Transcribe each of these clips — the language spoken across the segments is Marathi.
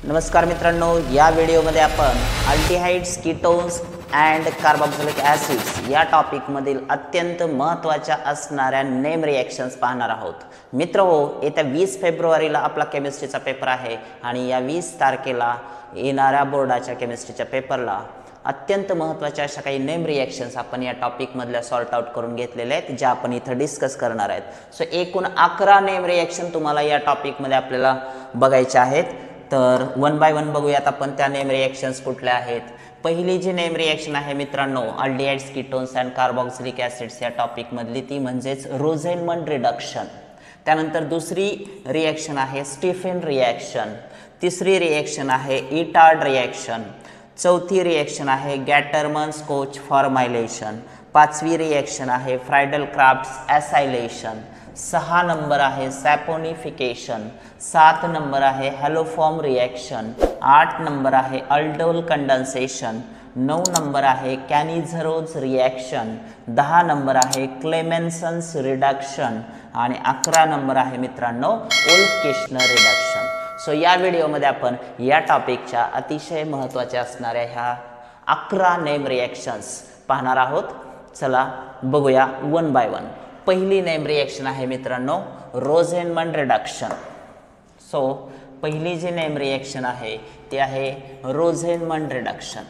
नमस्कार मित्रांनो, या व्हिडिओमध्ये आपण aldehydes, ketones and carboxylic acids या टॉपिकमधील अत्यंत महत्त्वाच्या असणाऱ्या नेम रिॲक्शन्स पाहणार आहोत। मित्रहो, येत्या 20 फेब्रुवारीला आपला केमिस्ट्रीचा पेपर आहे आणि या 20 तारखेला येणाऱ्या बोर्डाच्या केमिस्ट्रीच्या पेपरला अत्यंत महत्त्वाच्या अशा काही नेम रिॲक्शन्स आपण या टॉपिकमधल्या सॉर्ट आउट करून घेतलेल्या आहेत, ज्या आपण इथं डिस्कस करणार आहेत। सो एकूण 11 नेम रिॲक्शन तुम्हाला या टॉपिकमध्ये आपल्याला बघायच्या आहेत। तर वन बाय वन बघूयात आपण त्या नेम रिॲक्शन्स कुठल्या आहेत। पहिली जी नेम रिॲक्शन आहे मित्रांनो, aldehydes, ketones and carboxylic acids या टॉपिकमधली, ती म्हणजेच रोझेनमंड रिडक्शन। त्यानंतर दुसरी रिॲक्शन आहे स्टीफन रिॲक्शन, तिसरी रिॲक्शन आहे इटार्ड रिॲक्शन, चौथी रिॲक्शन आहे गॅटरमन-स्कोच फॉर्मायलेशन, पाचवी रिॲक्शन आहे फ्रायडल-क्राफ्ट्स ॲसायलेशन, 6 नंबर आहे सॅपोनिफिकेशन, 7 नंबर आहे हॅलोफॉर्म रिॲक्शन, 8 नंबर आहे अल्डोल कंडेन्सेशन, 9 नंबर आहे कॅनिझरोज रिॲक्शन, 10 नंबर आहे क्लेमेन्सन्स रिडक्शन आणि 11 नंबर आहे मित्रांनो ओल्फ-किर्शनर रिडक्शन। सो या व्हिडिओमध्ये आपण या टॉपिकच्या अतिशय महत्त्वाच्या असणाऱ्या ह्या 11 नेम रिॲक्शन्स पाहणार आहोत। चला बघूया वन बाय वन। पहिली नेम रिॲक्शन आहे मित्रांनो रोझेनमंड रिडक्शन। सो पहिली जी नेम रिॲक्शन आहे ती आहे रोझेनमंड रिडक्शन।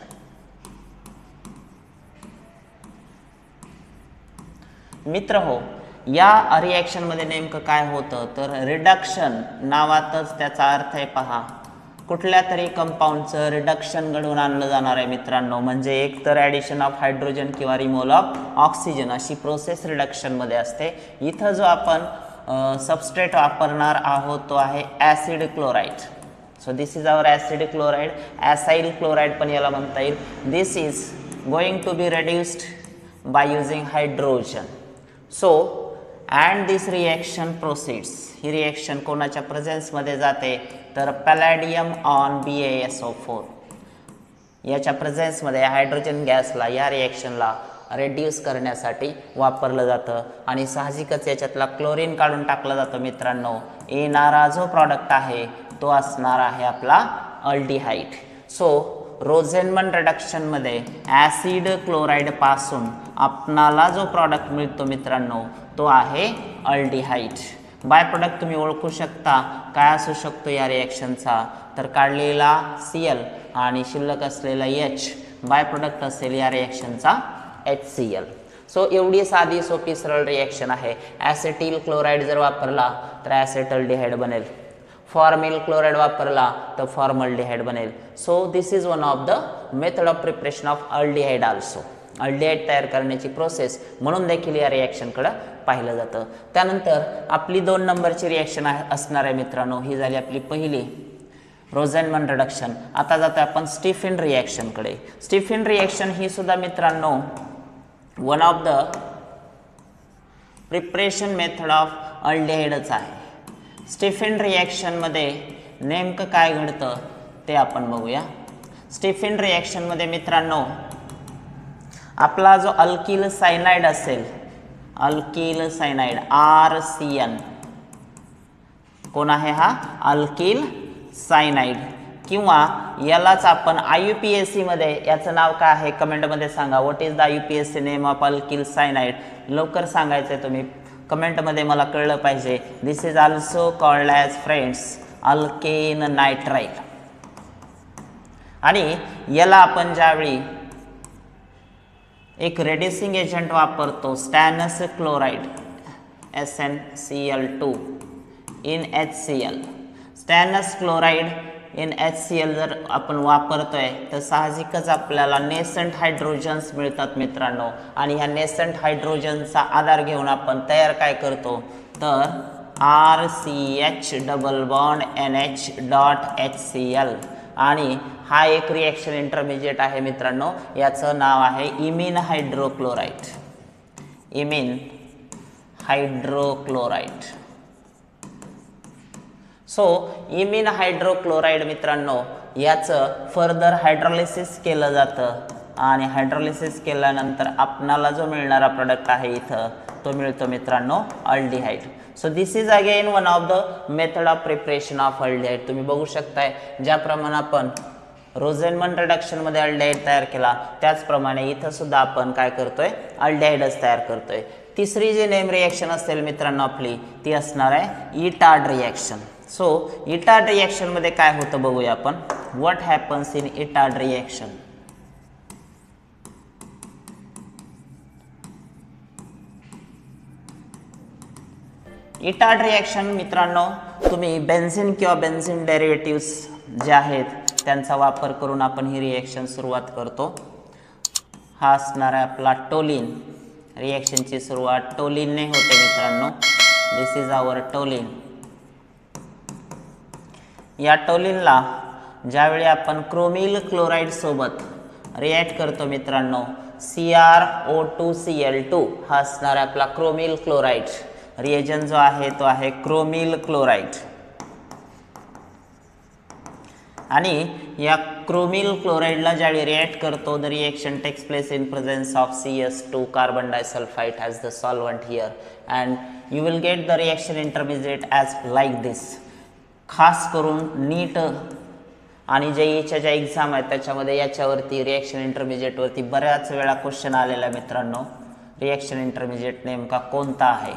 मित्रहो, या रिॲक्शन मध्ये नेमकं काय होतं तर रिडक्शन नावातच त्याचा अर्थ आहे पहा, कुठल्या तरी कंपाऊंडचं रिडक्शन घडवून आणलं जाणार आहे मित्रांनो। म्हणजे एक तर ॲडिशन ऑफ हायड्रोजन किंवा रिमूव्हल ऑफ ऑक्सिजन अशी प्रोसेस रिडक्शन मध्ये असते। इथं जो आपण सबस्ट्रेट वापरणार आहोत तो आहे acid chloride. So this is our acid chloride, acyl chloride पण याला म्हणता येईल। This is going to be reduced by using hydrogen. So and this reaction proceeds, ही रिॲक्शन कोणाच्या प्रेझेन्समध्ये जाते तर पॅलॅडियम ऑन BaSO4 याच्या प्रेझेन्समध्ये हायड्रोजन गॅसला या रिॲक्शनला रेड्यूस करण्यासाठी वापरलं जातं आणि साहजिकच याच्यातला क्लोरीन काढून टाकलं जातं मित्रांनो। येणारा जो प्रॉडक्ट आहे तो असणार आहे आपला अल्डिहाइड। सो रोझेनमंड रिडक्शनमध्ये ॲसिड क्लोराईड पासून आपणाला जो प्रॉडक्ट मिळतो मित्रांनो तो आहे अल्डिहाइड। बाय प्रोडक्ट तुम्ही ओळखू शकता काय असू शकतो या रिॲक्शनचा तर काढलेला Cl आणि शिल्लक असलेला H, बाय प्रोडक्ट असेल या रिॲक्शनचा HCl। सो एवढी साधी सोपी सरळ रिॲक्शन आहे। ॲसेटिल क्लोराईड जर वापरला तर ॲसेटल्डिहाइड बनेल, फॉर्मिल क्लोराईड वापरला तर फॉर्मल्डिहाइड बनेल। So this is one of the method of preparation of aldehyde also. Aldehyde तयार करण्याची प्रोसेस म्हणून देखील या रिॲक्शनकडे पाहिलं जातं। त्यानंतर आपली 2 नंबरची रिॲक्शन असणार आहे मित्रांनो, ही झाली आपली पहिली रोझेनमंड रिडक्शन। आता जातो आपण स्टीफन रिॲक्शनकडे। स्टीफन रिॲक्शन ही सुद्धा मित्रांनो one of the preparation method of अल्डिहाइडच आहे। स्टीफन रिॲक्शनमध्ये नेमकं काय घडतं ते आपण बघूया। स्टीफन रिॲक्शनमध्ये मित्रांनो आपला जो अल्किल सायनाइड असेल, अल्किल सायनाइड RCN, कोण आहे हा अल्किल सायनाइड, किंवा यालाच आपण IUPAC मध्ये याचं नाव काय आहे कमेंटमध्ये सांगा। What is the IUPAC name of alkyl cyanide? लवकर सांगायचं आहे तुम्ही कमेंटमध्ये, मला कळलं पाहिजे। This is also called as friends alkane nitrile. आणि याला आपण ज्यावेळी एक रेड्युसिंग एजंट वापरतो stannous chloride SnCl2 in HCl, stannous chloride in HCl जर आपण वापरतोय तर साहजिकच आपल्याला नेसंट हायड्रोजन्स मिळतात मित्रांनो। आणि ह्या नेसंट हायड्रोजनचा आधार घेऊन आपण तयार काय करतो तर RCH डबल बॉन्ड NH.HCl। आणि हा एक रिॲक्शन इंटरमिजिएट आहे मित्रांनो, याचं नाव आहे इमिन हायड्रोक्लोराईड, इमिन हायड्रोक्लोराईड। सो इमिन हायड्रोक्लोराईड मित्रांनो याचं फर्दर हायड्रोलिसिस केलं जातं आणि हायड्रोलिसिस केल्यानंतर आपणाला जो मिळणारा प्रोडक्ट आहे इथं तो मिळतो मित्रांनो aldehyde. So this is again one of the method of preparation of aldehyde. तुम्ही बघू शकताय ज्याप्रमाणे आपण रोझेनमन रिडक्शन मध्ये अल्डिहाइड तयार केला त्याचप्रमाणे इथं सुद्धा आपण काय करतोय, अल्डिहाइडच तयार करतोय. तिसरी जी नेम रिएक्शन असेल मित्रांनो आपली ती असणार आहे Etard reaction. So Etard reaction मध्ये काय होतं बघूया आपण. What happens in Etard reaction. Etard reaction मित्रांनो तुम्ही बेन्झिन किंवा बेन्झिन डेरिव्हेटिव्स जे आहेत त्यांचा वापर करून आपण ही रिएक्शन सुरुवात करतो. हा असणार आहे आपला टोलिन. रिएक्शनची सुरुवात टोलिनने होते मित्रांनो. दिस इज आवर टोलिन. या टोलिनला ज्यावेळी आपण क्रोमिल क्लोराईड सोबत रिॲक्ट करतो मित्रांनो, CrO2Cl2 हा असणार आहे आपला क्रोमिल क्लोराईड. रिएजन जो आहे तो आहे क्रोमिल क्लोराईड. आणि या क्रोमिल क्लोराईडला ज्यावेळी रिॲक्ट करतो the reaction takes place in presence of CS2 carbon disulphide as the solvent here and you will get the reaction intermediate as like this. खास करून नीट आणि JEEच्या ज्या एक्झाम आहेत त्याच्यामध्ये याच्यावरती रिएक्शन इंटरमिजिएटवरती बऱ्याच वेळा क्वेश्चन आलेला मित्रांनो. रिएक्शन इंटरमिजिएट नेमका कोणता आहे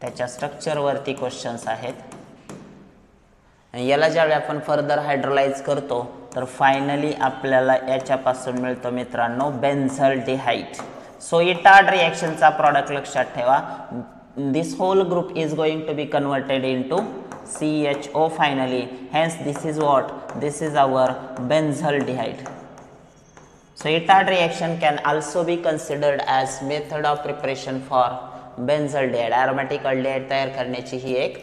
त्याच्या स्ट्रक्चरवरती क्वेश्चन्स आहेत. याला ज्यावेळी आपण फर्दर हायड्रोलाइज करतो तर फायनली आपल्याला याच्यापासून मिळतो मित्रांनो बेन्झल्डिहाइड. सो इटार्ड रिएक्शनचा प्रॉडक्ट लक्षात ठेवा. This whole group is going to be converted into CHO finally. Hence this is what? This is our benzaldehyde. So itard reaction can also be considered as method of preparation for benzaldehyde. Aromatic aldehyde तयार करण्याची ही एक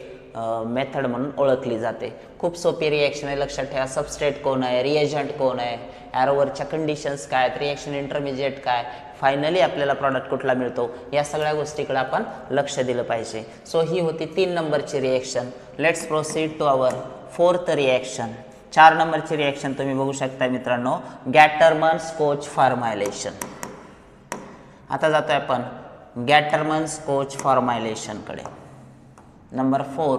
मेथड म्हणून ओळखली जाते. खूप सोपी रिएक्शन आहे. लक्षात ठेवा सबस्ट्रेट कोण आहे, रिएजंट कोण आहे, ॲरोवरच्या कंडिशन्स काय आहेत, रिएक्शन इंटरमिजिएट काय, फायनली आपल्याला प्रॉडक्ट कुठला मिळतो, या सगळ्या गोष्टीकडे आपण लक्ष दिलं पाहिजे. सो ही होती 3 नंबरची reaction. Let's proceed to our 4th reaction. 4 नंबरची रिएक्शन तुम्ही बघू शकता मित्रांनो गॅटरमन-स्कोच फॉर्मायलेशन. आता जातोय आपण गॅटरमन-स्कोच फॉर्मायलेशन कडे. नंबर 4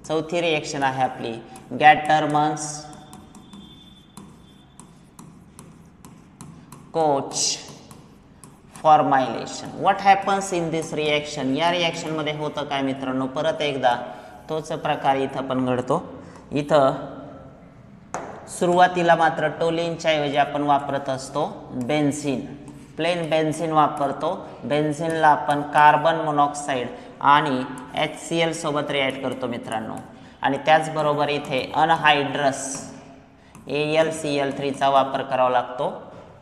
चौथी रिएक्शन आहे आपली Gattermann Koch formylation. What happens in this reaction. या रिएक्शन मध्ये होतं काय मित्रांनो, परत एकदा तोच प्रकार इथं पण घडतो. इथं सुरुवातीला मात्र टोलिनच्या ऐवजी आपण वापरत असतो बेन्झिन. प्लेन बेन्झिन वापरतो. बेन्झिनला आपण कार्बन मोनॉक्साईड आणि HCl सोबत रिॲक्ट करतो मित्रांनो. आणि त्याचबरोबर इथे अनहायड्रस AlCl3 चा वापर करावा लागतो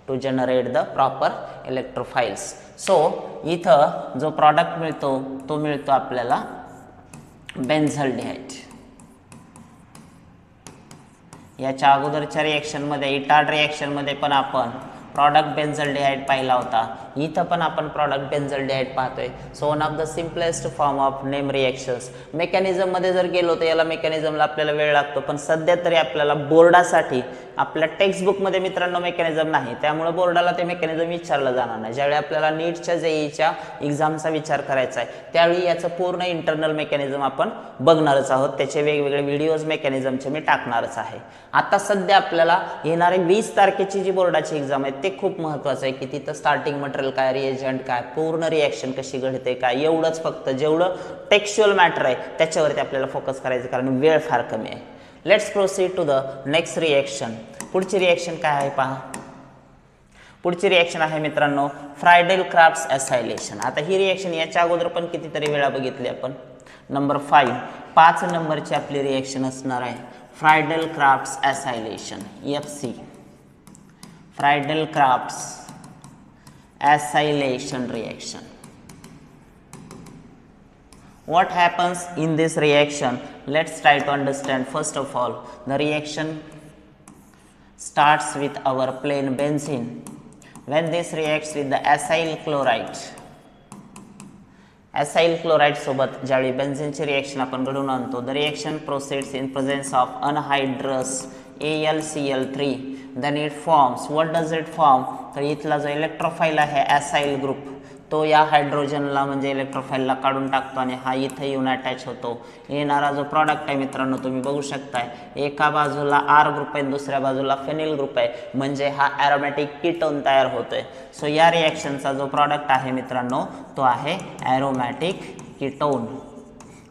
to generate the proper electrophiles. So इथं जो प्रॉडक्ट मिळतो तो मिळतो आपल्याला बेन्झल्डिहाइड. याच्या अगोदरच्या रिएक्शनमध्ये इटार्ड रिएक्शनमध्ये पण आपण प्रॉडक्ट बेन्झल्डिहाइड पाहिला होता. इथं पण आपण प्रॉडक्ट बेन्झल्डिहाइड पाहतोय. So one of the simplest form of name reactions. मेकॅनिझममध्ये जर गेलो तर याला मेकॅनिझमला आपल्याला वेळ लागतो, पण सध्या तरी आपल्याला बोर्डासाठी आपल्या टेक्स्टबुकमध्ये मित्रांनो मेकॅनिझम नाही, त्यामुळे बोर्डाला ते मेकॅनिझम विचारलं जाणार नाही. ज्यावेळी आपल्याला नीटच्या JEEच्या एक्झामचा विचार करायचा आहे त्यावेळी याचं पूर्ण इंटरनल मेकॅनिझम आपण बघणारच आहोत. त्याचे वेगवेगळे व्हिडिओज मेकॅनिझमचे मी टाकणारच आहे. आता सध्या आपल्याला येणारे 20 तारखेची जी बोर्डाची एक्झाम आहे ते खूप महत्त्वाचं आहे की तिथं स्टार्टिंग मटेरियल काय, रिएजंट काय, पूर्ण रिएक्शन कशी घडते काय, एवढंच फक्त जेवढं टेक्स्च्युअल मॅटर आहे त्याच्यावरती आपल्याला फोकस करायचं, कारण वेळ फार कमी आहे. Let's proceed to the next reaction. पुढची रिएक्शन काय आहे पहा. पुढची रिएक्शन आहे मित्रांनो फ्रायडेल-क्राफ्ट्स ॲसायलेशन. आता ही रिएक्शन याच्या अगोदर पण कितीतरी वेळा बघितली आपण. नंबर 5 नंबरची आपली रिएक्शन असणार आहे फ्रायडेल-क्राफ्ट्स ॲसायलेशन FC. फ्रायडेल-क्राफ्ट्स ॲसायलेशन reaction. What happens in this reaction? Let's try to understand. First of all, the reaction starts with our plain benzene. When this reacts with the acyl chloride, acyl chloride सोबत ज्यावेळी बेन्झीनची रिएक्शन आपण घडवून आणतो, the reaction proceeds in presence of anhydrous AlCl3. then it forms. What does it form? तर इथला जो इलेक्ट्रोफाइल आहे acyl ग्रुप तो या हायड्रोजनला म्हणजे इलेक्ट्रोफाईलला काढून टाकतो आणि हा इथं येऊन अटॅच होतो. येणारा जो प्रॉडक्ट आहे मित्रांनो तुम्ही बघू शकताय, एका बाजूला R ग्रुप आहे, दुसऱ्या बाजूला फेनिल ग्रुप आहे, म्हणजे हा ॲरोमॅटिक कीटोन तयार होतोय. सो या रिॲक्शनचा जो प्रॉडक्ट आहे मित्रांनो तो आहे aromatic ketone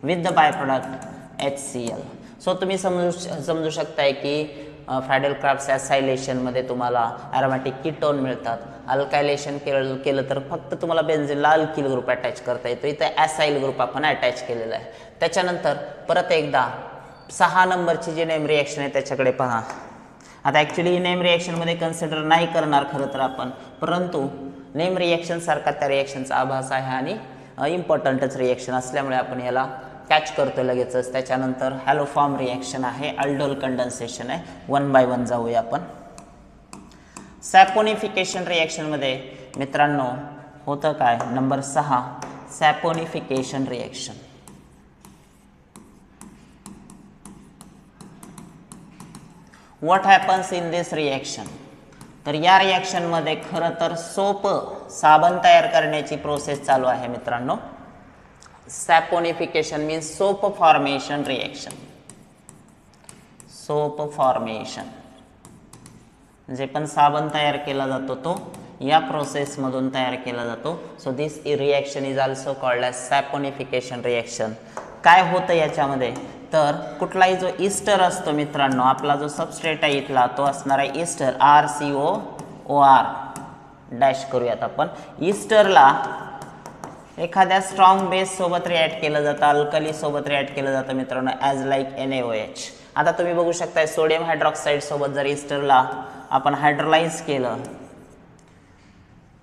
with the by product HCl. So तुम्ही समजू शकताय की फ्रॅडल-क्राफ्ट्स ॲसायलेशनमध्ये तुम्हाला ॲरोमॅटिक कीटोन मिळतात. अल्कायलेशन केलं तर फक्त तुम्हाला बेन्झीनला अल्किल ग्रुप अटॅच करता येतो. इथं ॲसाइल ग्रुप आपण अटॅच केलेला आहे. त्याच्यानंतर परत एकदा 6 नंबरची जी नेम रिॲक्शन आहे त्याच्याकडे पहा. आता ॲक्च्युली ही नेम रिॲक्शनमध्ये कन्सिडर नाही करणार खरं तर आपण, परंतु नेम रिॲक्शनसारखा त्या रिॲक्शनचा आभास आहे आणि इम्पॉर्टंटच रिॲक्शन असल्यामुळे आपण याला कॅच करतो लगेचच. त्याच्यानंतर हॅलोफॉर्म रिॲक्शन आहे, अल्डोल कंडेन्सेशन आहे. 1 बाय 1 जाऊया आपण. सॅपोनिफिकेशन रिॲक्शनमध्ये मित्रांनो होतं काय, number 6 saponification reaction. What happens in this reaction? तर या रिॲक्शनमध्ये खरं तर सोप साबण तयार करण्याची प्रोसेस चालू आहे मित्रांनो. Saponification means soap formation reaction. Soap formation जे पण साबण तयार केला जातो तो या प्रोसेसमधून तयार केला जातो. So this reaction is also called as saponification reaction. काय होतं याच्यामध्ये, तर कुठलाही जो ईस्टर असतो मित्रांनो, आपला जो सबस्ट्रेट आहे इथला तो असणार आहे ईस्टर, RCOOR डॅश करूयात आपण. ईस्टरला एखाद्या स्ट्रॉंग बेस सोबत रिॲक्ट केलं जातं, अल्कली सोबत रिॲक्ट केलं जातं मित्रांनो, ॲज लाईक NaOH. आता तुम्ही बघू शकताय सोडियम हायड्रॉक्साईड सोबत जर ईस्टरला आपण हायड्रोलाइज केलं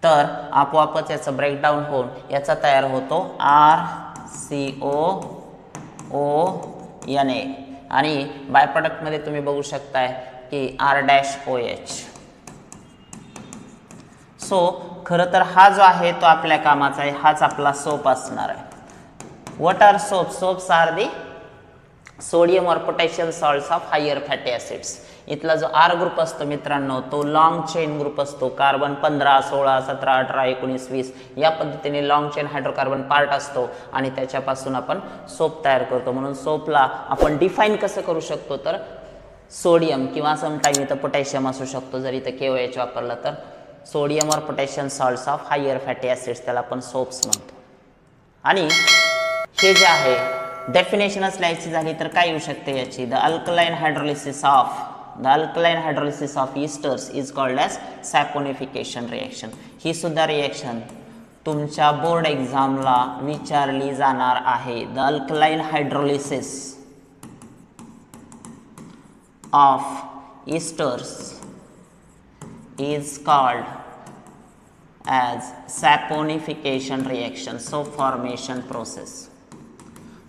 तर आपोआपच याचं ब्रेकडाऊन होऊन याचा तयार होतो RCOONA आणि बाय प्रोडक्टमध्ये तुम्ही बघू शकताय की R-OH. सो खरं तर हा जो आहे तो आपल्या कामाचा आहे, हाच आपला सोप असणार आहे. What are soap? Soaps are the sodium और potassium salts of higher fatty acids. इथला जो R ग्रुप असतो मित्रांनो तो लॉंग चेन ग्रुप असतो. कार्बन 15, 16, 17, 18, 19, 20 या पद्धतीने लॉंग चेन हायड्रोकार्बन पार्ट असतो आणि त्याच्यापासून आपण सोप तयार करतो. म्हणून सोपला आपण डिफाईन कसं करू शकतो, तर सोडियम किंवा समटाईम इथं पोटॅशियम असू शकतो. जर इथं KOH वापरला तर सोडियम और potassium salts of higher fatty acids, त्याला आपण सोप्स म्हणतो. आणि हे जे आहे डेफिनेशनच लिहायची झाली तर काय येऊ शकते याची, the alkaline hydrolysis of esters is called as saponification reaction. ही सुद्धा रिॲक्शन तुमच्या बोर्ड एक्झामला विचारली जाणार आहे. The alkaline hydrolysis of esters is called as saponification reaction, soap formation process.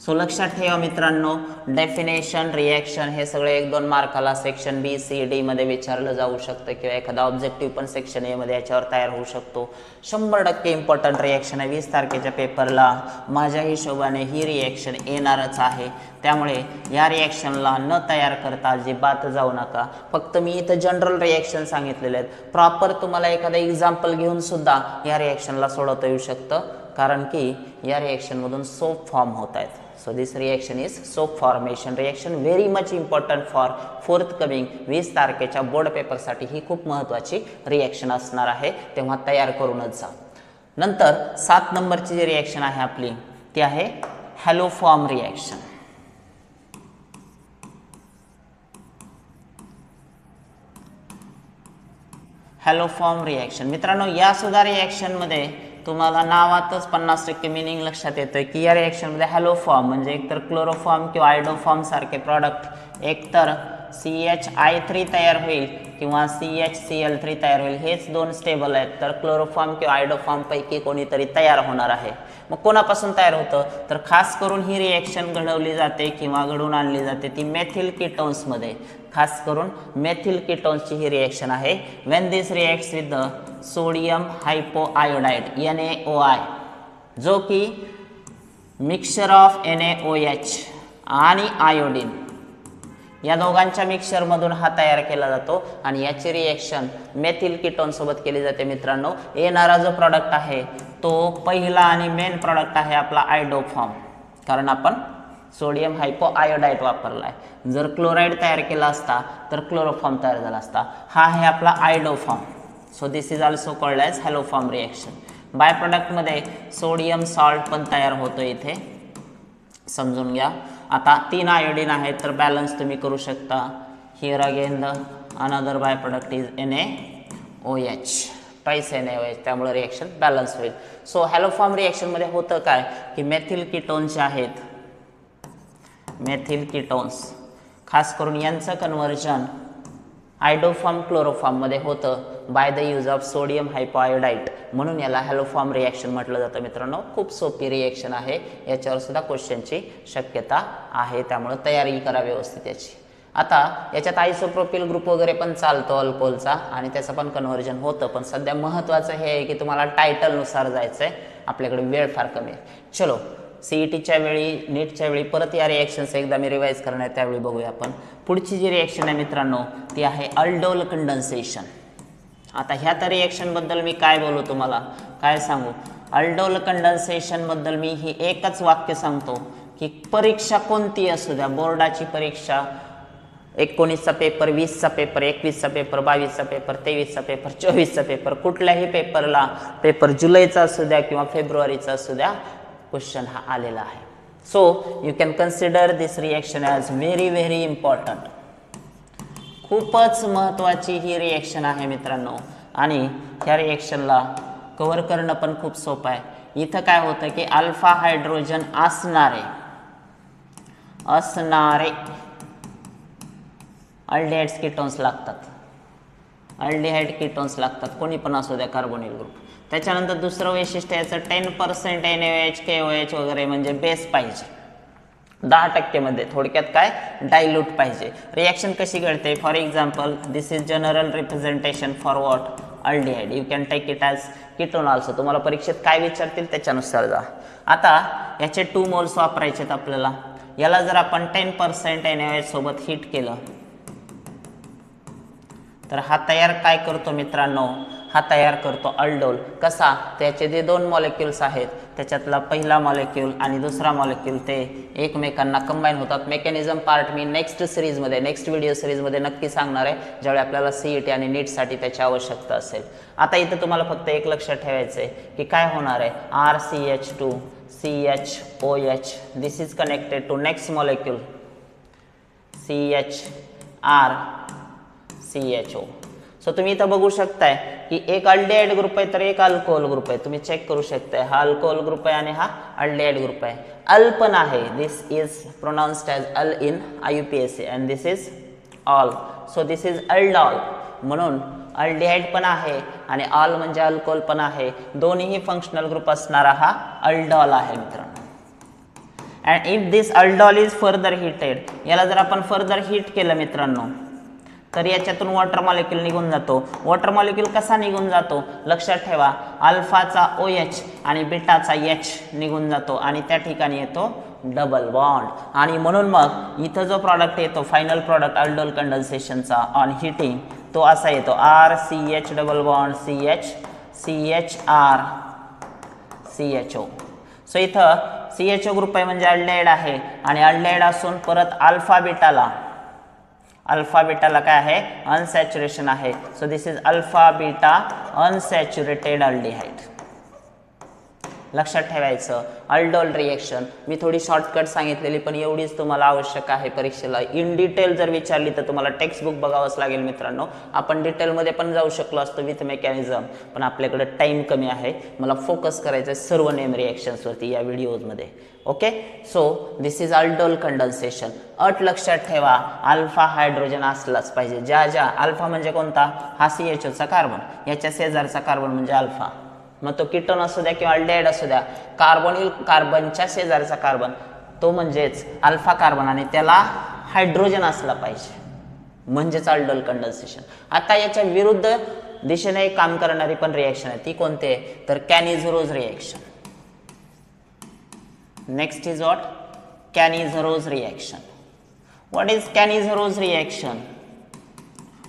So लक्षात ठेवा मित्रांनो, डेफिनेशन, रिॲक्शन हे सगळे 1-2 मार्काला सेक्शन B, C, D मध्ये विचारलं जाऊ शकतं किंवा एखादा ऑब्जेक्टिव्ह पण सेक्शन A मध्ये याच्यावर तयार होऊ शकतो. 100% इम्पॉर्टंट रिॲक्शन आहे. 20 तारखेच्या पेपरला माझ्या हिशोबाने ही रिॲक्शन येणारच आहे. त्यामुळे या रिॲक्शनला न तयार करता अजिबात जाऊ नका. फक्त मी इथं जनरल रिॲक्शन सांगितलेले आहेत. प्रॉपर तुम्हाला एखादं एक्झाम्पल घेऊन सुद्धा या रिॲक्शनला सोडवता येऊ शकतं, कारण की या रिॲक्शनमधून सोप फॉर्म होत आहेत. So this reaction is soap formation reaction, very much important for forthcoming 20 तारखेच्या बोर्ड पेपरसाठी ही खूप महत्त्वाची रिॲक्शन असणार आहे, तेव्हा तयार करूनच जा. नंतर 7 नंबरची जी रिॲक्शन आहे आपली ती आहे हॅलोफॉर्म रिॲक्शन. हॅलोफॉर्म रिॲक्शन मित्रांनो, या सुद्धा रिॲक्शनमध्ये तुम्हाला नावातच 50% मिनिंग लक्षात येतोय की या रिॲक्शनमध्ये हॅलोफॉर्म म्हणजे एकतर क्लोरोफॉर्म किंवा आयडोफॉर्म सारखे प्रॉडक्ट एकतर CH3 तयार होईल किंवा CHCl3 तयार होईल. हेच 2 स्टेबल आहेत, तर क्लोरोफॉर्म किंवा आयडोफॉर्म पैकी कोणीतरी तयार होणार आहे. मग कोणापासून तयार होतं, तर खास करून ही रिॲक्शन घडवली जाते किंवा घडवून आणली जाते ती मेथिल कीटोन्समध्ये. खास करून मेथिल कीटोन्सची ही रिॲक्शन आहे. When this reacts with the sodium hypoiodide NaOI, जो की मिक्सचर ऑफ NaOH आणि आयोडीन या दोघांच्या मिक्सचरमधून हा तयार केला जातो आणि याची रिॲक्शन मेथिल कीटोन सोबत केली जाते मित्रांनो. येणारा जो प्रॉडक्ट आहे तो पहिला आणि मेन प्रॉडक्ट आहे आपला आयडोफॉर्म, कारण आपण सोडियम हायपोआयोडाईट वापरला आहे. जर क्लोराईड तयार केला असता तर क्लोरोफॉर्म तयार झाला असता. हा आहे आपला iodoform. So this is also called as haloform reaction. By प्रॉडक्टमध्ये सोडियम सॉल्ट पण तयार होतो इथे, समजून घ्या. आता 3 आयोडीन आहेत तर बॅलन्स तुम्ही करू शकता. Here again the another by product is NaOH, twice NaOH, त्यामुळे रिॲक्शन बॅलन्स होईल. सो हॅलोफॉर्म रिॲक्शनमध्ये होतं काय की मेथिल कीटोन्स जे आहेत, मेथिल कीटोन्स खास करून यांचं कन्व्हर्जन आयडोफॉर्म क्लोरोफॉर्ममध्ये होतं by the use of sodium hypoiodite, म्हणून याला हॅलोफॉर्म रिॲक्शन म्हटलं जातं. मित्रांनो, खूप सोपी रिॲक्शन आहे, याच्यावर सुद्धा क्वेश्चनची शक्यता आहे, त्यामुळे तयारी करा व्यवस्थित याची. आता याच्यात आयसोप्रोपिल ग्रुप वगैरे पण चालतो अल्कोहोलचा, आणि त्याचं पण कन्व्हर्जन होतं. पण सध्या महत्त्वाचं हे आहे की तुम्हाला टायटलनुसार जायचं आहे, आपल्याकडे वेळ फार कमी आहे. चलो, CETच्या वेळी, नीटच्या वेळी परत या रिॲक्शन्स एकदा मी रिवाईज करणार, त्यावेळी बघूया आपण. पुढची जी रिॲक्शन आहे मित्रांनो ती आहे अल्डोल कंडेन्सेशन. आता ह्या तर रिॲक्शनबद्दल मी काय बोलू, तुम्हाला काय सांगू. अल्डोल कंडेन्सेशनबद्दल मी ही एकच वाक्य सांगतो की परीक्षा कोणती असू द्या, बोर्डाची परीक्षा, 19चा पेपर, 20चा पेपर, 21चा पेपर, 22चा पेपर, 23चा पेपर, 24चा पेपर, कुठल्याही पेपरला, पेपर जुलैचा असू द्या किंवा फेब्रुवारीचा असू द्या, क्वेश्चन हा आलेला आहे. So you can consider this reaction as very very important. खूपच महत्त्वाची ही रिॲक्शन आहे मित्रांनो, आणि ह्या रिॲक्शनला कव्हर करणं पण खूप सोपं आहे. इथं काय होतं की अल्फा हायड्रोजन असणारे अल्डिहाइड्स कीटोन्स लागतात, अल्डिहाइड कीटोन्स लागतात, कोणी पण असू द्या कार्बोनिल ग्रुप. त्याच्यानंतर दुसरं वैशिष्ट्य याचं 10% NaOH KOH वगैरे म्हणजे बेस पाहिजे, 10% मध्ये, थोडक्यात काय डायल्यूट पाहिजे. रिॲक्शन कशी घडते, for example this is general representation for what, aldehyde. You can take it as ketone also. तुम्हाला परीक्षेत काय विचारतील त्याच्यानुसार जा. आता याचे 2 मोल्स वापरायचे आहेत आपल्याला. याला जर आपण 10% NaOH सोबत हीट केलं तर हा तयार काय करतो मित्रांनो, हा तयार करतो अल्डोल. कसा, त्याचे जे 2 मॉलिक्युल्स आहेत त्याच्यातला पहिला मॉलिक्यूल आणि दुसरा मॉलिक्यूल ते एकमेकांना कंबाईन होतात. मेकॅनिझम पार्ट मी नेक्स्ट सिरीजमध्ये, नेक्स्ट व्हिडिओ सिरीजमध्ये नक्की सांगणार आहे, ज्यावेळी आपल्याला CET आणि नीटसाठी त्याची आवश्यकता असेल. आता इथं तुम्हाला फक्त एक लक्षात ठेवायचं आहे की काय होणार आहे, RCH2 CHOH, this is connected to next molecule CHR CHO. So तुम्ही इथं बघू शकताय की एक अल्डिहाइड ग्रुप आहे तर एक अल्कोहोल ग्रुप आहे. तुम्ही चेक करू शकताय, हा अल्कोहोल ग्रुप आहे आणि हा अल्डिहाइड ग्रुप आहे. अल पण आहे, this is pronounced as al in IUPAC and this is all. So this is aldol, म्हणून अल्डिहाइड पण आहे आणि ऑल म्हणजे अल्कोहोल पण आहे. दोन्हीही फंक्शनल ग्रुप असणारा हा अल्डॉल आहे मित्रांनो. And if this aldol is further heated, याला जर आपण फर्दर हीट केलं मित्रांनो तर याच्यातून वॉटर मॉलिक्यूल निघून जातो. वॉटर मॉलिक्यूल कसा निघून जातो लक्षात ठेवा, अल्फाचा OH आणि बीटाचा H निघून जातो आणि त्या ठिकाणी येतो डबल बॉन्ड. आणि म्हणून मग इथं जो प्रॉडक्ट येतो, फायनल प्रॉडक्ट अल्डोल कंडेन्सेशनचा ऑन हिटिंग, तो असा येतो RCH double bond CH CHR CHO. So इथं CHO ग्रुप आहे म्हणजे अल्डिहाइड आहे, आणि अल्डिहाइड असून परत अल्फा बीटाला काय आहे, अनसॅच्युरेशन आहे. So this is alpha beta unsaturated aldehyde. लक्षात ठेवायचं अल्डोल रिएक्शन मी थोडी शॉर्टकट सांगितलेली, पण एवढीच तुम्हाला आवश्यक आहे परीक्षेला. इन डिटेल जर विचारली तर तुम्हाला टेक्स्ट बुक बघावंच लागेल मित्रांनो. आपण डिटेलमध्ये पण जाऊ शकलो असतो विथ मेकॅनिझम, पण आपल्याकडे टाइम कमी आहे. मला फोकस करायचं आहे सर्व नेम रिएक्शन्सवरती या व्हिडिओजमध्ये. Okay, so this is aldol condensation. अट लक्षात ठेवा, अल्फा हायड्रोजन असलाच पाहिजे. ज्या अल्फा म्हणजे कोणता, हा CHOचा कार्बन, याच्या शेजारचा कार्बन म्हणजे अल्फा. मग तो कीटोन असू द्या किंवा अल्डिहाइड असू द्या, कार्बोनिल कार्बनच्या शेजारचा कार्बन तो म्हणजेच अल्फा कार्बन, आणि त्याला हायड्रोजन असला पाहिजे, म्हणजेच अल्डोल कंडेन्सेशन. आता याच्या विरुद्ध दिशेने काम करणारी पण रिएक्शन आहे, ती कोणती आहे तर Cannizzaro's reaction. Next is what, Cannizzaro's reaction. What is Cannizzaro's reaction?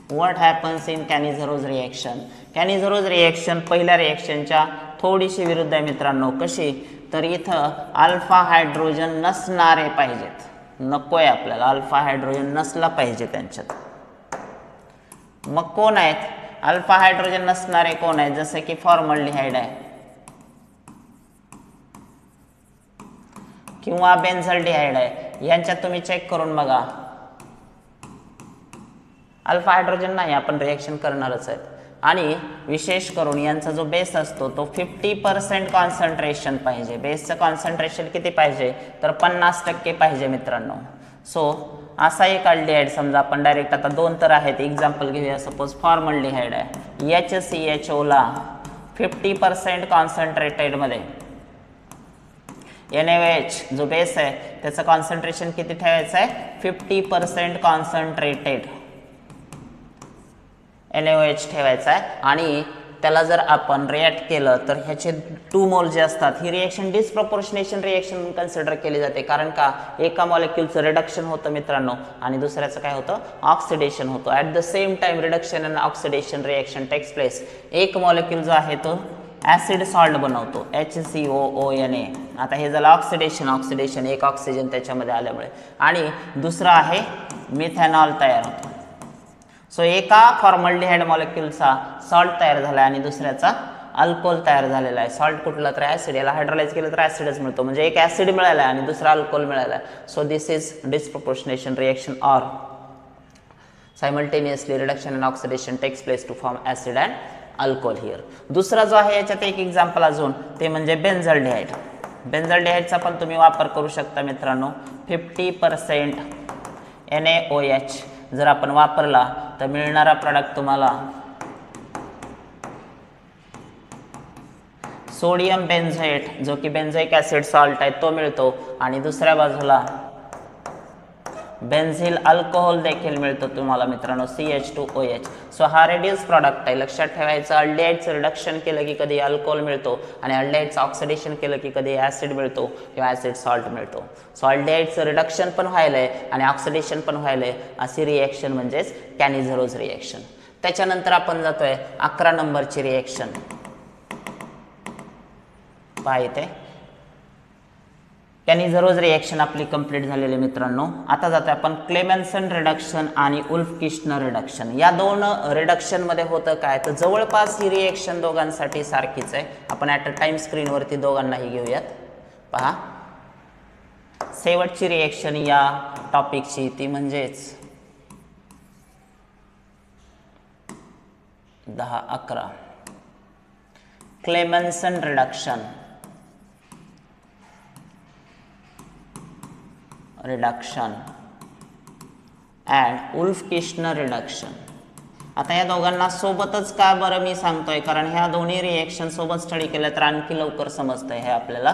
What happens in Cannizzaro reaction? Cannizzaro reaction पहिल्या रिएक्शनच्या थोडीशी विरुद्ध आहे मित्रांनो. कशी? तर इथं अल्फा हायड्रोजन नसणारे पाहिजेत. नको आहे आपल्याला, अल्फा हायड्रोजन नसला पाहिजे त्यांच्यात. मग कोण आहेत अल्फा हायड्रोजन नसणारे? कोण आहेत? जसं की फॉर्मल्डिहाइड आहे किंवा बेन्झल्डिहाइड आहे. यांच्यात तुम्ही चेक करून बघा, अल्फा हायड्रोजन नाही, आपण रिएक्शन करणारच आहेत. आणि विशेष करून यांचा जो बेस असतो तो 50% कॉन्सन्ट्रेशन पाहिजे. बेसचं कॉन्सन्ट्रेशन किती पाहिजे? तर 50% पाहिजे मित्रांनो. सो असा एक अल्डिहाइड समजा आपण डायरेक्ट, आता दोन तर आहेत, एक्झाम्पल घेऊया. सपोज फॉर्मल्डिहाइड आहे, HCHO ला 50% कॉन्सन्ट्रेटेड मध्ये, NaOH जो बेस आहे त्याचं कॉन्सन्ट्रेशन किती ठेवायचं आहे? 50% कॉन्सन्ट्रेटेड NaOH ठेवायचा आहे. आणि त्याला जर आपण रिॲक्ट केलं तर ह्याचे 2 मोल जे असतात, ही रिएक्शन डिस्प्रपोर्शनेशन रिएक्शन म्हणून कन्सिडर केली जाते. कारण का? एका मॉलिक्यूलचं रिडक्शन होतं मित्रांनो आणि दुसऱ्याचं काय होतं? ऑक्सिडेशन होतं. At the same time reduction and oxidation reaction takes place. एक मॉलिक्यूल जो आहे तो ॲसिड सॉल्ट बनवतो HCOONA. आता हे झालं ऑक्सिडेशन, एक ऑक्सिजन त्याच्यामध्ये आल्यामुळे. आणि दुसरं आहे मिथेनॉल तयार होतो. सो एका फॉर्मल्डिहाइड मॉलिक्यूलचा सॉल्ट तयार झाला आणि दुसऱ्याचा अल्कोहोल तयार झालेला आहे. सॉल्ट कुठला? तर ॲसिड. याला हायड्रोलाइज केलं तर ॲसिडच मिळतो. म्हणजे एक ॲसिड मिळाला आहे आणि दुसरा अल्कोहोल मिळाला आहे. So this is disproportionation reaction or simultaneously reduction and oxidation takes place to form acid and alcohol here. दुसरा जो आहे याच्यात एक एक्झाम्पल अजून, ते म्हणजे बेन्झल्डिहाइड. बेन्झल्डिहाइडचा पण तुम्ही वापर करू शकता मित्रांनो. 50% NaOH जर आपण वापरला तर मिळणारा प्रॉडक्ट तुम्हाला सोडियम बेन्झोएट, जो की बेन्झोइक ॲसिड सॉल्ट आहे, तो मिळतो. आणि दुसऱ्या बाजूला बेन्झिल अल्कोहोल देखील मिळतो तुम्हाला मित्रांनो, CH2OH. सो हा रेड्यूस प्रॉडक्ट आहे. लक्षात ठेवायचं, अल्डिहाइडचं रिडक्शन केलं की कधी अल्कोहोल मिळतो आणि अल्डिहाइडचं ऑक्सिडेशन केलं की कधी ॲसिड मिळतो किंवा ॲसिड सॉल्ट मिळतो. सो अल्डिहाइडचं रिडक्शन पण व्हायलंय आणि ऑक्सिडेशन पण व्हायलंय. अशी रिएक्शन म्हणजेच कॅनिझरोज रिएक्शन. त्याच्यानंतर आपण जातोय 11 नंबरची रिएक्शन. पहा इथे कॅनिझरोज रिएक्शन आपली कंप्लीट झालेली मित्रांनो. आता जातोय आपण क्लेमेन्सन रिडक्शन आणि उल्फ-किश्नर रिडक्शन. या दोन रिडक्शन मध्ये होतं काय? तर जवळपास ही रिएक्शन दोघांसाठी सारखीच आहे. आपण ॲट अ टाइम स्क्रीनवरती दोघांनाही घेऊयात. पहा, शेवटची रिएक्शन या टॉपिकची ती म्हणजेच 10-11 क्लेमेन्सन रिडक्शन अँड उल्फ-किश्नर रिडक्शन. आता या दोघांना सोबतच का बरं मी सांगतोय? कारण ह्या दोन्ही रिएक्शन सोबत स्टडी केल्या तर आणखी लवकर समजतंय हे आपल्याला.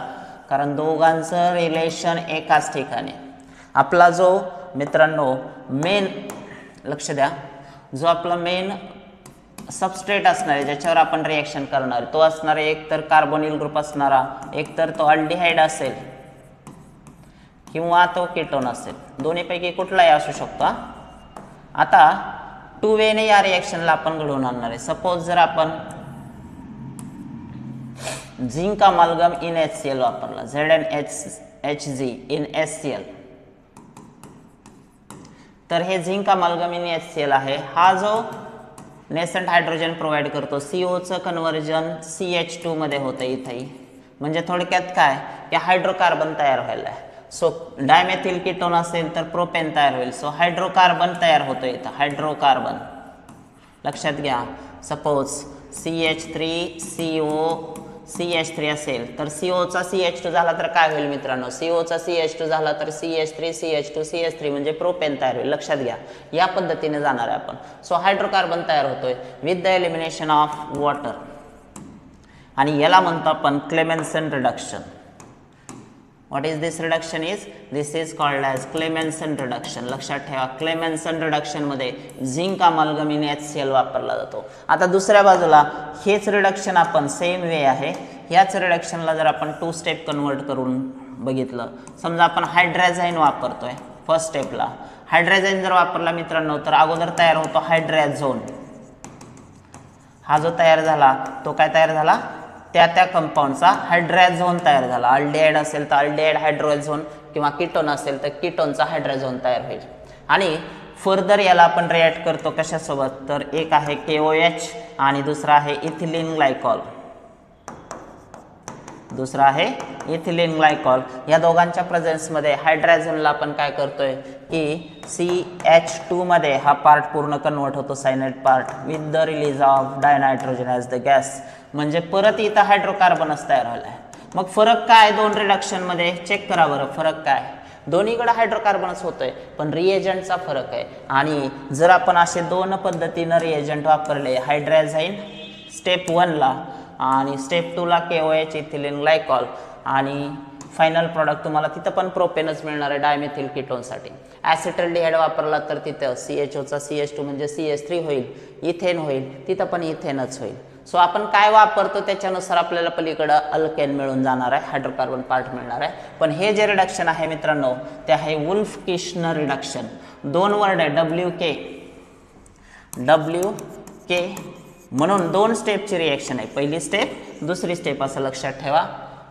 कारण दोघांचं रिलेशन एकाच ठिकाणी. आपला जो मित्रांनो मेन, लक्ष द्या, जो आपला मेन सबस्ट्रेट असणार आहे ज्याच्यावर आपण रिएक्शन करणार, तो असणार आहे एक तर कार्बोनिल ग्रुप असणारा, एक तर तो अल्डिहाइड असेल किंवा तो कीटोन असेल. दोन्हीपैकी कुठलाही असू शकतो. आता 2 वेने या रिएक्शनला आपण घडवून आणणार आहे. सपोज जर आपण झिंक अमाल्गम इन HCl वापरला, ZnHG इन HCl, तर हे झिंक अमाल्गम इन HCl आहे. हा जो नेसंट हायड्रोजन प्रोव्हाइड करतो, COचं कन्व्हर्जन CH2 मध्ये होतं इथेही. म्हणजे थोडक्यात काय, की हायड्रोकार्बन तयार व्हायला आहे. सो डायमेथिल कीटोन असेल तर प्रोपेन तयार होईल. सो हायड्रोकार्बन तयार होतो इथं, हायड्रोकार्बन. लक्षात घ्या, सपोज CH3CO CH3 असेल तर COचा CH2 झाला तर काय होईल मित्रांनो? COचा CH2 झाला तर CH3 CH2 CH3 म्हणजे प्रोपेन तयार होईल. लक्षात घ्या, या पद्धतीने जाणार आहे आपण. सो हायड्रोकार्बन तयार होतोय with the elimination of water आणि याला म्हणतो आपण क्लेमेन्सन reduction. What is this reduction is? This is called as Clemmensen reduction. लक्षात ठेवा, क्लेमेन्सन रिडक्शन मध्ये झिंक अमाल्गम इन HCl वापरला जातो. आता दुसऱ्या बाजूला हेच रिडक्शन आपण सेम वे आहे. याच रिडक्शनला जर आपण 2 स्टेप कन्वर्ट करून बघितलं, समजा आपण हायड्रॅझाईन वापरतोय फर्स्ट स्टेपला. हायड्रॅझाईन जर वापरला मित्रांनो तर अगोदर तयार होतो हायड्रॅझोन. हा जो तयार झाला तो काय तयार झाला? त्या कंपाऊंडचा हायड्राझोन तयार झाला. अल्डिहाइड असेल तर अल्डिहाइड हायड्रोझोन किंवा कीटोन असेल तर कीटोनचा हायड्रोझोन तयार होईल. आणि फर्दर याला आपण रिॲक्ट करतो कशासोबत, तर एक आहे KOH आणि दुसरा आहे इथिलीन ग्लायकॉल. दुसरा आहे इथिलीन ग्लायकॉल. या दोघांच्या प्रेझेन्समध्ये हायड्रोजनला आपण काय करतोय की CH2 मध्ये हा पार्ट पूर्ण कन्वर्ट होतो cyanide part with the release of dinitrogen as the gas. म्हणजे परत इथं हायड्रोकार्बनच तयार झालाय. मग फरक काय दोन रिडक्शन मध्ये, चेक करा बरं फरक काय. दोन्हीकडे हायड्रोकार्बनच होतोय पण रिएजंटचा फरक आहे. आणि जर आपण असे दोन पद्धतीनं रिएजंट वापरले, हायड्रोजाइन स्टेप 1 ला आणि स्टेप 2 ला KOH इथिलीन ग्लायकॉल, आणि फायनल प्रॉडक्ट तुम्हाला तिथं पण प्रोपेनच मिळणार आहे डायमेथिल कीटोनसाठी. ॲसिटल्डिहाइड वापरला तर तिथं CHOचा CH2 म्हणजे CH3 होईल, इथेन होईल, तिथं पण इथेनच होईल. सो आपण काय वापरतो त्याच्यानुसार आपल्याला पलीकडं अल्केन मिळून जाणार आहे, हायड्रोकार्बन पार्ट मिळणार आहे. पण हे जे रिडक्शन आहे मित्रांनो ते आहे वुल्फ किश्नर रिडक्शन. दोन वर्ड आहे WK म्हणून दोन स्टेपची रिएक्शन आहे. पहिली स्टेप दुसरी स्टेप असं लक्षात ठेवा.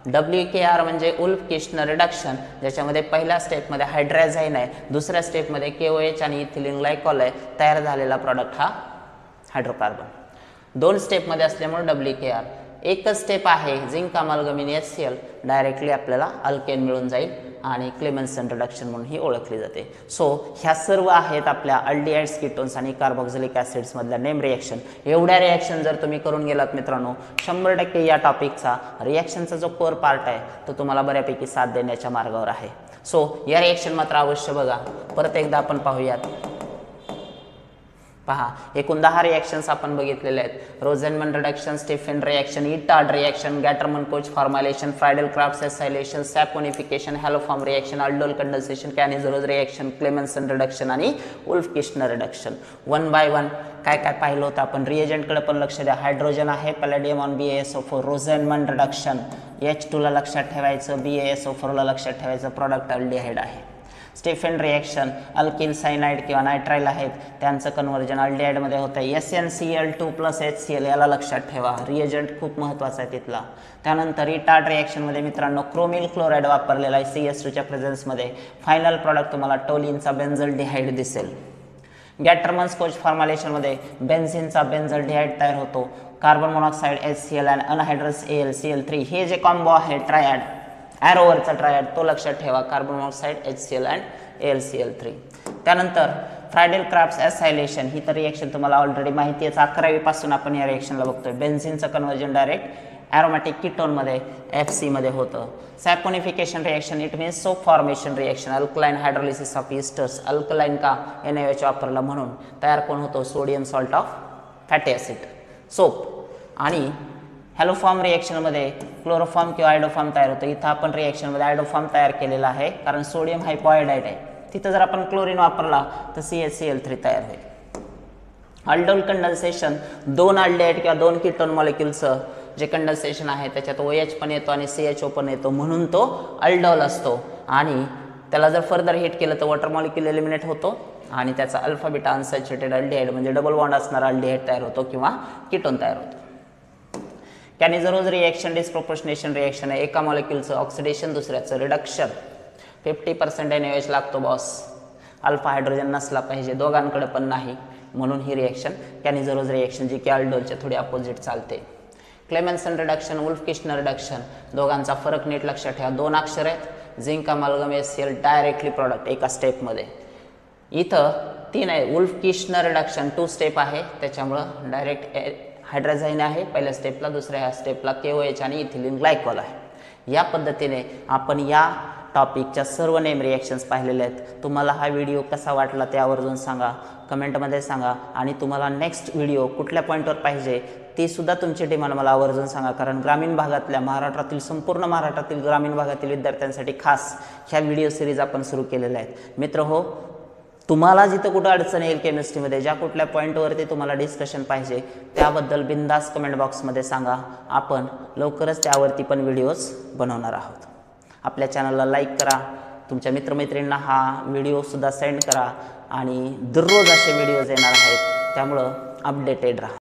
WKR म्हणजे वुल्फ किश्नर रिडक्शन, ज्याच्यामध्ये पहिल्या स्टेपमध्ये हायड्रोजाइन आहे, दुसऱ्या स्टेपमध्ये KOH आणि इथिलीन ग्लायकॉल आहे. तयार झालेला प्रॉडक्ट हा हायड्रोकार्बन. दोन स्टेपमध्ये असल्यामुळे WKR. एकच स्टेप आहे झिंक अमालगम इन HCl, डायरेक्टली आपल्याला अल्केन मिळून जाईल आणि क्लेमेन्सन रिडक्शन म्हणून ही ओळखली जाते. सो ह्या सर्व आहेत आपल्या अल्डिहाइड्स, कीटोन्स आणि कार्बोक्सिलिक ॲसिड्स मधल्या नेम रिएक्शन. एवढ्या रिएक्शन जर तुम्ही करून गेलात मित्रांनो 100% या टॉपिकचा रिएक्शनचा जो कोर पार्ट आहे तो तुम्हाला बऱ्यापैकी साथ देण्याच्या मार्गावर आहे. सो या रिएक्शन मात्र अवश्य बघा. परत एकदा आपण पाहूयात. पहा, एकूण 10 रिएक्शन्स आपण बघितलेले आहेत. Rosenmund reduction, Stephen reaction, Etard reaction, Gattermann Koch formulation, Friedel Crafts acylation, saponification, haloform reaction, aldol condensation, Cannizzaro's reaction, Clemmensen reduction आणि वुल्फ किश्नर रिडक्शन. 1 बाय 1 काय काय पाहिलं होतं आपण. रिएजंटकडे पण लक्ष द्या. हायड्रोजन आहे पॅलेडियम ऑन BaSO4, रोझेनमन रिडक्शन H2 ला लक्षात ठेवायचं, BaSO4 ला लक्षात ठेवायचं, प्रॉडक्ट अल्डिहाइड आहे. स्टेफेन रिएक्शन अल्किल सायनाइड किंवा नायट्राइल आहेत, त्यांचं कन्व्हर्जन अल्डिहाइडमध्ये होतं. SnCl2 + HCl याला लक्षात ठेवा. रिएजंट खूप महत्त्वाचा आहे तिथला. त्यानंतर इटार्ड रिएक्शनमध्ये मित्रांनो क्रोमिल क्लोराईड वापरलेला आहे CH2च्या प्रेझेन्समध्ये. फायनल प्रॉडक्ट तुम्हाला टोलिनचा बेन्झल्डिहाइड दिसेल. गॅटरमन्स-कोच फॉर्म्युलेशनमध्ये बेन्झिनचा बेन्झल्डिहाइड तयार होतो. कार्बन मोनॉक्साईड HCl आणि अनहायड्रस AlCl3 हे जे कॉम्बो आहे ट्रायड, ॲरोवरचा ट्रायड तो लक्षात ठेवा. Carbon monoxide HCl and AlCl3. त्यानंतर फ्रायडल-क्राफ्ट्स एसायलेशन ही तर रिएक्शन तुम्हाला ऑलरेडी माहिती आहे. 11वी पासून आपण या रिएक्शनला बघतोय. बेन्झिनचं कन्व्हर्जन डायरेक्ट ॲरोमॅटिक कीटोनमध्ये FC मध्ये होतं. Saponification reaction it means soap formation reaction, alkaline hydrolysis of esters. Alkaline का NaOH वापरला म्हणून तयार कोण होतो, sodium salt of fatty acid, soap. आणि हॅलोफॉर्म रिएक्शनमध्ये क्लोरोफॉर्म किंवा आयडोफॉर्म तयार होतं. इथं आपण रिएक्शनमध्ये आयडोफॉर्म तयार केलेला आहे कारण सोडियम हायपोआयडाईड आहे. तिथं जर आपण क्लोरीन वापरला तर CHCl3 तयार होईल. अल्डोल कंडेन्सेशन, दोन अल्डिहाइड किंवा दोन कीटोन मॉलिक्युलचं जे कंडेन्सेशन आहे त्याच्यात OH पण येतो आणि CHO पण येतो म्हणून तो अल्डोल असतो. आणि त्याला जर फर्दर हिट केलं तर वॉटर मॉलिक्यूल एलिमिनेट होतो आणि त्याचा अल्फा बीटा अनसॅच्युरेटेड अल्डिहाइड म्हणजे डबल बॉन्ड असणारा अल्डिहाइड तयार होतो किंवा कीटोन तयार होतो. कॅनिझरोज रिएक्शन डिस्प्रोपोर्शनेशन रिएक्शन आहे. एका मॉलिक्यूलचं ऑक्सिडेशन दुसऱ्याचं रिडक्शन. 50% NaOH लागतो बॉस. अल्फा हायड्रोजन नसला पाहिजे, दोघांकडे पण नाही, म्हणून ही रिएक्शन कॅनिझरोज रिएक्शन जी की अल्डोलच्या थोडी अपोजिट चालते. क्लेमेन्सन रिडक्शन, वुल्फ किश्नर रिडक्शन, दोघांचा फरक नीट लक्षात ठेवा. 2 अक्षर आहेत. झिंक अमालगम HCl डायरेक्टली प्रॉडक्ट एका स्टेपमध्ये. इथं 3 आहे. वुल्फ किश्नर रिडक्शन 2 स्टेप आहे, त्याच्यामुळं डायरेक्ट हायड्रोजाइन आहे पहिल्या स्टेपला, दुसऱ्या स्टेपला KOH आणि इथिलीन ग्लायकॉल आहे. या पद्धतीने आपण या टॉपिकच्या सर्व नेम रिएक्शन्स पाहिलेले आहेत. तुम्हाला हा व्हिडिओ कसा वाटला ते आवर्जून सांगा, कमेंटमध्ये सांगा. आणि तुम्हाला नेक्स्ट व्हिडिओ कुठल्या पॉईंटवर पाहिजे ती सुद्धा तुमची डिमांड मला आवर्जून सांगा. कारण ग्रामीण भागातल्या महाराष्ट्रातील संपूर्ण महाराष्ट्रातील ग्रामीण भागातील विद्यार्थ्यांसाठी खास ह्या व्हिडिओ सिरीज आपण सुरू केलेल्या आहेत. मित्र हो, तुम्हाला जिथं कुठं अडचण येईल केमिस्ट्रीमध्ये, ज्या कुठल्या पॉईंटवरती तुम्हाला डिस्कशन पाहिजे त्याबद्दल बिंदास कमेंट बॉक्समध्ये सांगा. आपण लवकरच त्यावरती पण व्हिडिओज बनवणार आहोत. आपल्या चॅनलला लाईक करा, तुमच्या मित्रमैत्रिणींना हा व्हिडिओसुद्धा सेंड करा आणि दररोज असे व्हिडिओज येणार आहेत, त्यामुळं अपडेटेड राहा.